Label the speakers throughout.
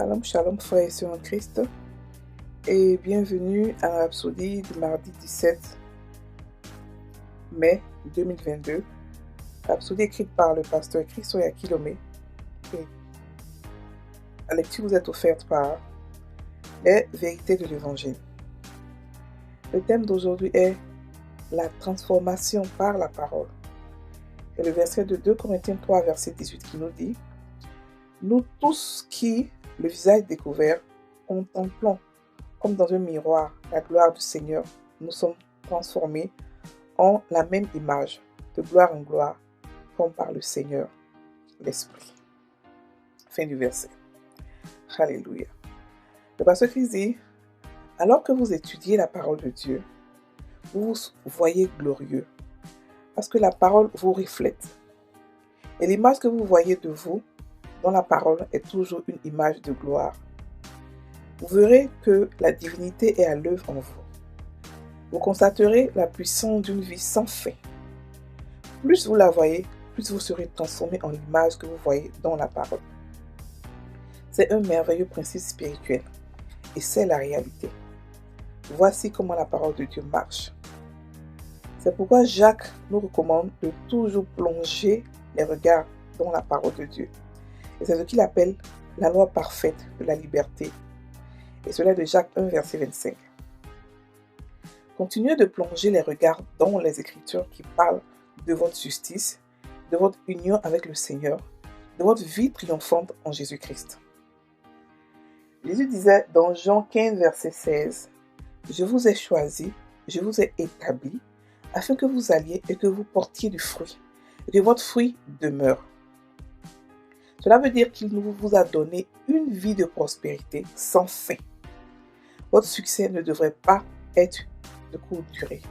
Speaker 1: Shalom, shalom, frères et sœurs en Christ, et bienvenue à la Rhapsodie du mardi 17 mai 2022. Rhapsodie écrite par le pasteur Christoya Kilomé. Et la lecture vous est offerte par les vérités de l'Évangile. Le thème d'aujourd'hui est la transformation par la parole. Et le verset de 2 Corinthiens 3, verset 18 qui nous dit: nous tous qui, le visage découvert, contemplons comme dans un miroir la gloire du Seigneur, nous sommes transformés en la même image, de gloire en gloire, comme par le Seigneur, l'Esprit. Fin du verset. Alléluia. Le pasteur Christ dit: alors que vous étudiez la parole de Dieu, vous vous voyez glorieux, parce que la parole vous reflète. Et l'image que vous voyez de vous dans la parole est toujours une image de gloire. Vous verrez que la divinité est à l'œuvre en vous. Vous constaterez la puissance d'une vie sans fin. Plus vous la voyez, plus vous serez transformé en l'image que vous voyez dans la parole. C'est un merveilleux principe spirituel et c'est la réalité. Voici comment la parole de Dieu marche. C'est pourquoi Jacques nous recommande de toujours plonger les regards dans la parole de Dieu. Et c'est ce qu'il appelle la loi parfaite de la liberté. Et cela est de Jacques 1, verset 25. Continuez de plonger les regards dans les Écritures qui parlent de votre justice, de votre union avec le Seigneur, de votre vie triomphante en Jésus-Christ. Jésus disait dans Jean 15, verset 16, « Je vous ai choisi, je vous ai établi, afin que vous alliez et que vous portiez du fruit, et que votre fruit demeure. » Cela veut dire qu'il vous a donné une vie de prospérité sans fin. Votre succès ne devrait pas être de courte durée.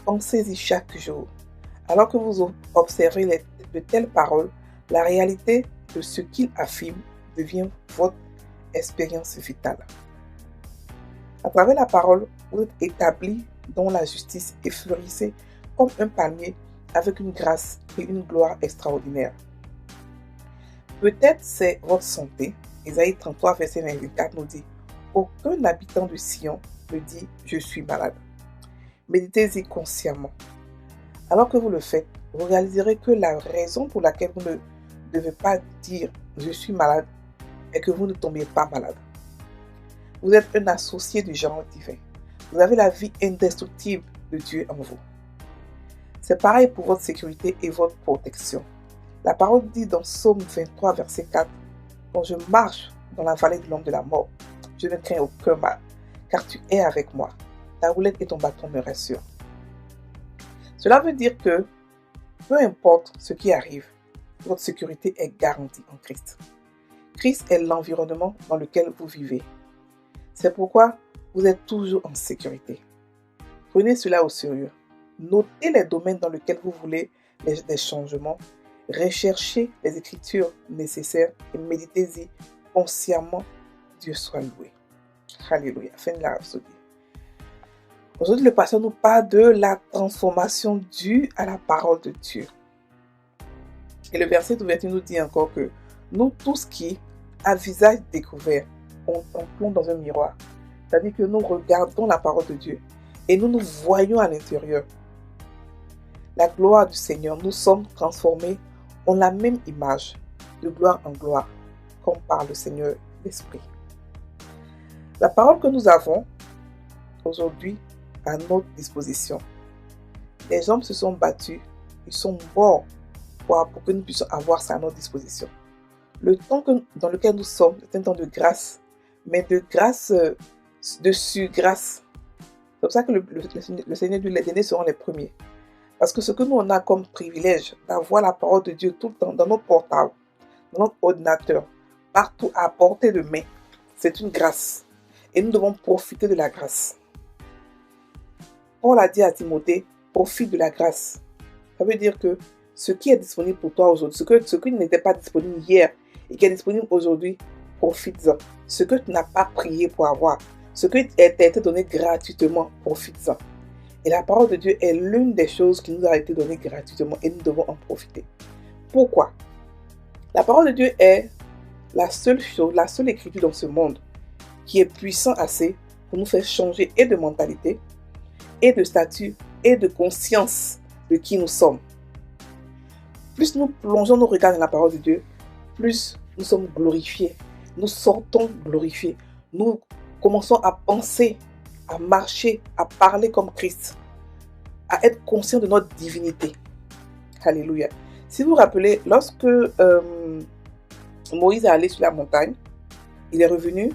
Speaker 1: Pensez-y chaque jour. Alors que vous observez de telles paroles, la réalité de ce qu'il affirme devient votre expérience vitale. À travers la parole, vous êtes établi dans la justice et fleurissez comme un palmier avec une grâce et une gloire extraordinaires. Peut-être c'est votre santé. Ésaïe 33, verset 24 nous dit: aucun habitant de Sion ne dit je suis malade. Méditez-y consciemment. Alors que vous le faites, vous réaliserez que la raison pour laquelle vous ne devez pas dire je suis malade est que vous ne tombez pas malade. Vous êtes un associé du genre divin. Vous avez la vie indestructible de Dieu en vous. C'est pareil pour votre sécurité et votre protection. La parole dit dans Psaume 23, verset 4, « Quand je marche dans la vallée de l'ombre de la mort, je ne crains aucun mal, car tu es avec moi. Ta roulette et ton bâton me rassurent. » Cela veut dire que, peu importe ce qui arrive, votre sécurité est garantie en Christ. Christ est l'environnement dans lequel vous vivez. C'est pourquoi vous êtes toujours en sécurité. Prenez cela au sérieux. Notez les domaines dans lesquels vous voulez des changements. Recherchez les Écritures nécessaires et méditez-y consciemment. Dieu soit loué. Alléluia. Fin de la Rhapsodie. Aujourd'hui, le pasteur nous parle de la transformation due à la parole de Dieu. Et le verset d'ouverture nous dit encore que nous tous qui, à visage découvert, contemplons dans un miroir. C'est-à-dire que nous regardons la parole de Dieu et nous nous voyons à l'intérieur. La gloire du Seigneur, nous sommes transformés en la même image, de gloire en gloire, comme par le Seigneur l'Esprit. La parole que nous avons aujourd'hui à notre disposition. Les hommes se sont battus, ils sont morts pour que nous puissions avoir ça à notre disposition. Le temps dans lequel nous sommes est un temps de grâce, mais de grâce dessus grâce. C'est pour ça que le Seigneur dit les derniers seront les premiers. Parce que ce que nous on a comme privilège d'avoir la parole de Dieu tout le temps dans notre portable, dans notre ordinateur, partout à portée de main, c'est une grâce. Et nous devons profiter de la grâce. Paul a dit à Timothée, profite de la grâce. Ça veut dire que ce qui est disponible pour toi aujourd'hui, ce qui n'était pas disponible hier et qui est disponible aujourd'hui, profite-en. Ce que tu n'as pas prié pour avoir, ce qui t'a été donné gratuitement, profite-en. Et la parole de Dieu est l'une des choses qui nous a été donnée gratuitement et nous devons en profiter. Pourquoi? La parole de Dieu est la seule chose, la seule écriture dans ce monde qui est puissant assez pour nous faire changer et de mentalité, et de statut, et de conscience de qui nous sommes. Plus nous plongeons nos regards dans la parole de Dieu, plus nous sommes glorifiés. Nous sortons glorifiés. Nous commençons à penser, à marcher, à parler comme Christ, à être conscients de notre divinité. Alléluia. Si vous vous rappelez, lorsque Moïse est allé sur la montagne, il est revenu,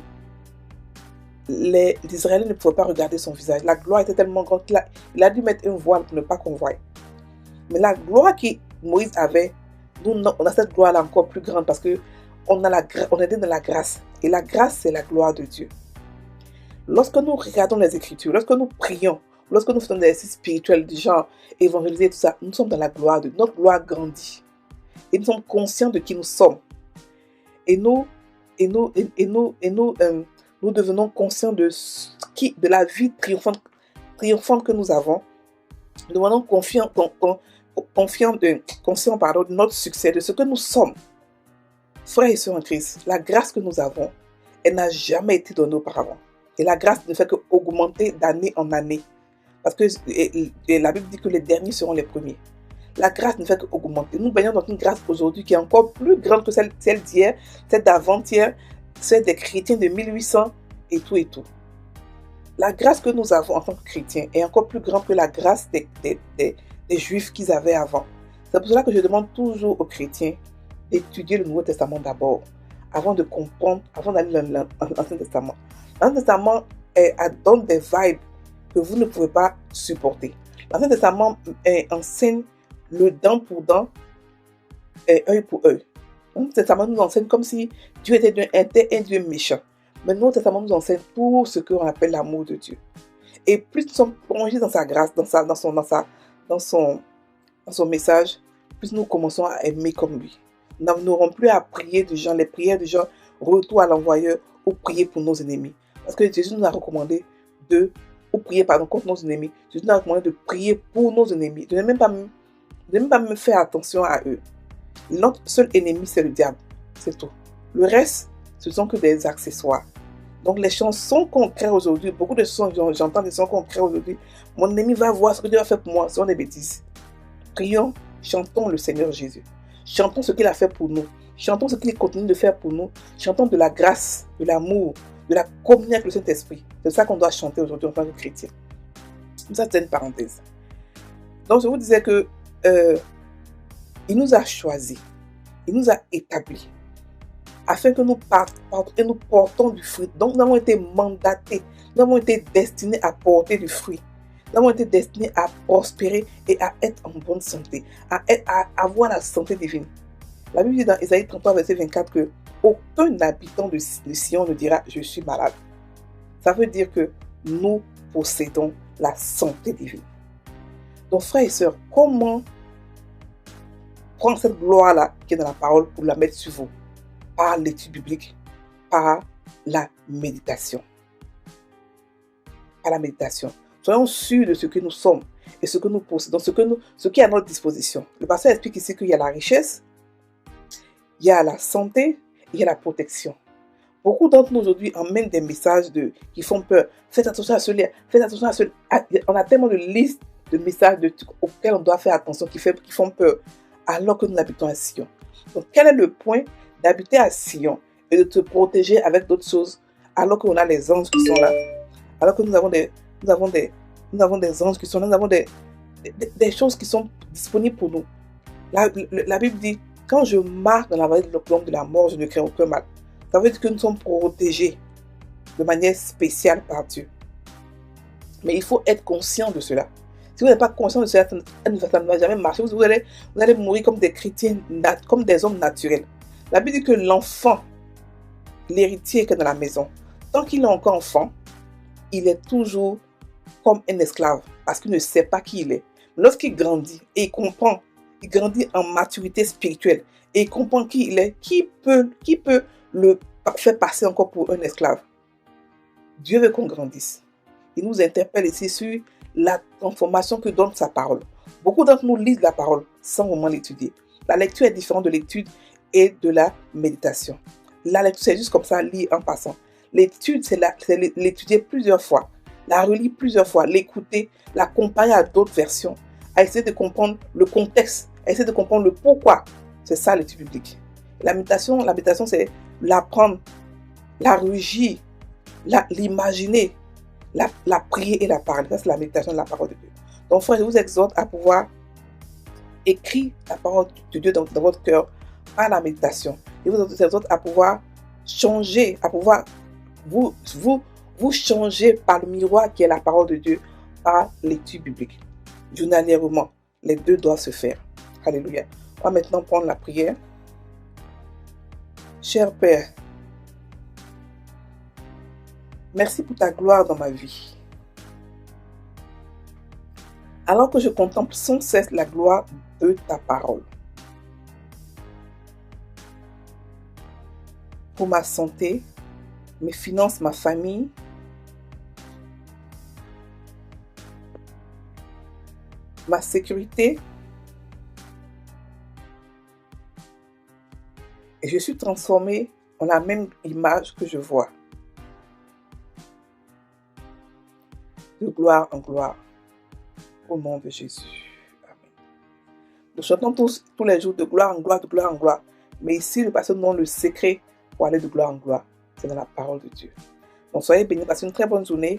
Speaker 1: les Israéliens ne pouvaient pas regarder son visage. La gloire était tellement grande qu'il a dû mettre un voile pour ne pas qu'on voie. Mais la gloire que Moïse avait, nous, on a cette gloire-là encore plus grande parce qu'on est dans la grâce. Et la grâce, c'est la gloire de Dieu. Lorsque nous regardons les Écritures, lorsque nous prions, lorsque nous faisons des exercices spirituels du genre évangéliser, tout ça, nous sommes dans la gloire de Dieu. Notre gloire grandit. Et nous sommes conscients de qui nous sommes. Et nous devenons conscients de la vie triomphante que nous avons. Nous devenons conscients de notre succès, de ce que nous sommes. Frères et sœurs en Christ, la grâce que nous avons, elle n'a jamais été donnée auparavant. Et la grâce ne fait qu'augmenter d'année en année. Parce que la Bible dit que les derniers seront les premiers. La grâce ne fait qu'augmenter. Nous baignons dans une grâce aujourd'hui qui est encore plus grande que celle d'hier, celle d'avant-hier, celle des chrétiens de 1800 et tout et tout. La grâce que nous avons en tant que chrétiens est encore plus grande que la grâce des Juifs qu'ils avaient avant. C'est pour cela que je demande toujours aux chrétiens d'étudier le Nouveau Testament d'abord, avant de comprendre, avant d'aller dans l'Ancien Testament. L'Ancien Testament donne des vibes que vous ne pouvez pas supporter. L'Ancien Testament enseigne le dent pour dent, œil pour œil. L'Ancien Testament nous enseigne comme si Dieu était un Dieu méchant. Mais le Nouveau Testament nous enseigne tout ce qu'on appelle l'amour de Dieu. Et plus nous sommes plongés dans sa grâce, dans son message, plus nous commençons à aimer comme lui. Nous n'aurons plus à prier de gens, les prières de gens, retour à l'envoyeur ou prier pour nos ennemis. Parce que Jésus nous a recommandé prier contre nos ennemis. Jésus nous a recommandé de prier pour nos ennemis. De ne même pas me faire attention à eux. Notre seul ennemi, c'est le diable. C'est tout. Le reste, ce sont que des accessoires. Donc les chansons qu'on crée aujourd'hui, beaucoup de chansons, j'entends des chansons qu'on crée aujourd'hui. Mon ennemi va voir ce que Dieu a fait pour moi. Ce sont des bêtises. Prions, chantons le Seigneur Jésus. Chantons ce qu'il a fait pour nous. Chantons ce qu'il continue de faire pour nous. Chantons de la grâce, de l'amour, de la communion avec le Saint-Esprit. C'est ça qu'on doit chanter aujourd'hui en tant que chrétien. Ça, c'est une parenthèse. Donc, je vous disais que il nous a choisis, il nous a établis, afin que nous portons du fruit. Donc, nous avons été mandatés, nous avons été destinés à porter du fruit. Nous avons été destinés à prospérer et à être en bonne santé, à avoir la santé divine. La Bible dit dans Ésaïe 33, verset 24 que aucun habitant de Sion ne dira « je suis malade ». Ça veut dire que nous possédons la santé divine. Donc, frères et sœurs, comment prendre cette gloire-là qui est dans la parole pour la mettre sur vous? Par l'étude biblique, par la méditation. Par la méditation. Soyons sûrs de ce que nous sommes et ce que nous possédons, ce qui est à notre disposition. Le pasteur explique ici qu'il y a la richesse, il y a la santé, il y a la protection. Beaucoup d'entre nous aujourd'hui emmènent des messages qui font peur. Faites attention à cela, faites attention à cela. On a tellement de listes de messages auxquels on doit faire attention qui font peur, alors que nous habitons à Sion. Donc, quel est le point d'habiter à Sion et de te protéger avec d'autres choses, alors qu'on a les anges qui sont là, alors que nous avons des anges qui sont là, nous avons des choses qui sont disponibles pour nous. La Bible dit, quand je marche dans la vallée de l'ombre de la mort, je ne crains aucun mal. Ça veut dire que nous sommes protégés de manière spéciale par Dieu. Mais il faut être conscient de cela. Si vous n'êtes pas conscient de cela, ça ne va jamais marcher. Vous allez mourir comme des chrétiens, comme des hommes naturels. La Bible dit que l'enfant, l'héritier qui est dans la maison, tant qu'il est encore enfant, il est toujours comme un esclave parce qu'il ne sait pas qui il est. Lorsqu'il grandit et il comprend, il grandit en maturité spirituelle et il comprend qui il est, qui peut le faire passer encore pour un esclave? Dieu veut qu'on grandisse. Il nous interpelle ici sur la transformation que donne sa parole. Beaucoup d'entre nous lisent la parole sans vraiment l'étudier. La lecture est différente de l'étude et de la méditation. La lecture, c'est juste comme ça, lire en passant. L'étude, c'est l'étudier plusieurs fois, la relire plusieurs fois, l'écouter, la comparer à d'autres versions, à essayer de comprendre le contexte, à essayer de comprendre le pourquoi. C'est ça l'étude biblique. La méditation, c'est l'apprendre, la rugir, l'imaginer, la prier et la parler. Ça, c'est la méditation de la parole de Dieu. Donc, frère, je vous exhorte à pouvoir écrire la parole de Dieu dans votre cœur par la méditation. Je vous exhorte à pouvoir changer, à pouvoir vous changer par le miroir qui est la parole de Dieu, par l'étude biblique. Journalièrement, les deux doivent se faire. Alléluia. On va maintenant prendre la prière. Cher Père, merci pour ta gloire dans ma vie. Alors que je contemple sans cesse la gloire de ta parole. Pour ma santé, mes finances, ma famille, ma sécurité, et je suis transformée en la même image que je vois. De gloire en gloire. Au nom de Jésus. Amen. Nous chantons tous les jours de gloire en gloire, de gloire en gloire. Mais ici, le pasteur nous donne le secret pour aller de gloire en gloire. C'est dans la parole de Dieu. Donc soyez bénis, passez une très bonne journée.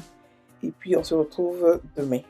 Speaker 1: Et puis on se retrouve demain.